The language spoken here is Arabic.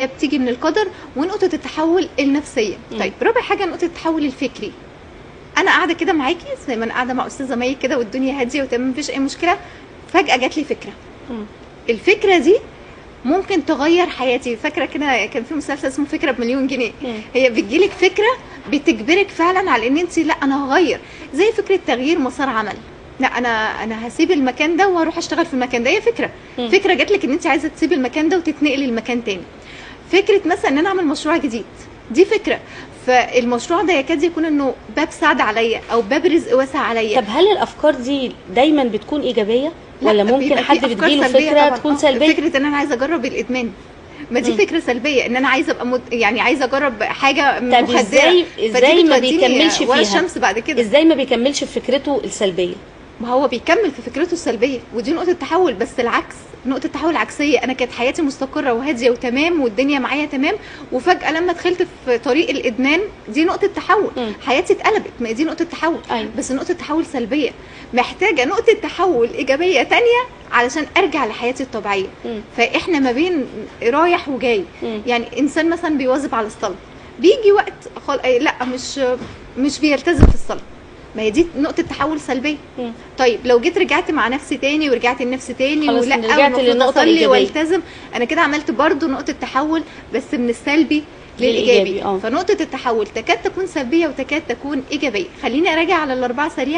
بتيجي من القدر، ونقطة التحول النفسية. طيب رابع حاجة نقطة التحول الفكري. أنا قاعدة كده معاكي زي ما أنا قاعدة مع أستاذة مي كده والدنيا هادية وتمام مفيش أي مشكلة، فجأة جات لي فكرة. الفكرة دي ممكن تغير حياتي. فاكرة كده كان في مسلسل اسمه فكرة بمليون جنيه. هي بتجيلك فكرة بتجبرك فعلا على ان انت لا انا هغير، زي فكرة تغيير مسار عمل. لا انا هسيب المكان ده وهروح اشتغل في المكان ده. هي فكرة جات لك ان انت عايزة تسيبي المكان ده وتتنقلي لمكان تاني. فكرة مثلا ان انا اعمل مشروع جديد، دي فكرة. فالمشروع ده يكاد يكون انه باب سعد عليا او باب رزق واسع عليا. طب هل الافكار دي دايما بتكون ايجابيه ولا ممكن حد بتجيله فكره طبعاً. تكون سلبيه؟ فكره ان انا عايزه اجرب الادمان، ما دي فكره سلبيه. ان انا عايزه ابقى يعني عايزه اجرب حاجه مخدره. طب ازاي ما بيكملش ولا فيها الشمس بعد كده؟ ازاي ما بيكملش في فكرته السلبيه؟ ما هو بيكمل في فكرته السلبيه، ودي نقطه تحول. بس العكس، نقطه تحول عكسيه. انا كانت حياتي مستقره وهاديه وتمام والدنيا معايا تمام، وفجاه لما دخلت في طريق الادمان دي نقطه تحول. حياتي اتقلبت. ما دي نقطه تحول. بس نقطه تحول سلبيه. محتاجه نقطه تحول ايجابيه تانية علشان ارجع لحياتي الطبيعيه. فاحنا ما بين رايح وجاي. يعني انسان مثلا بيواظب على الصلاه، بيجي وقت لا مش بيلتزم في الصلاه. ما هي دي نقطة تحول سلبية. طيب لو جيت رجعت مع نفسي تاني ورجعت لنفسي تاني ولا المفروض اصلي والتزم، انا كده عملت برضو نقطة تحول بس من السلبي للايجابي. فنقطة التحول تكاد تكون سلبية وتكاد تكون ايجابية. خليني اراجع على الاربعة سريعا.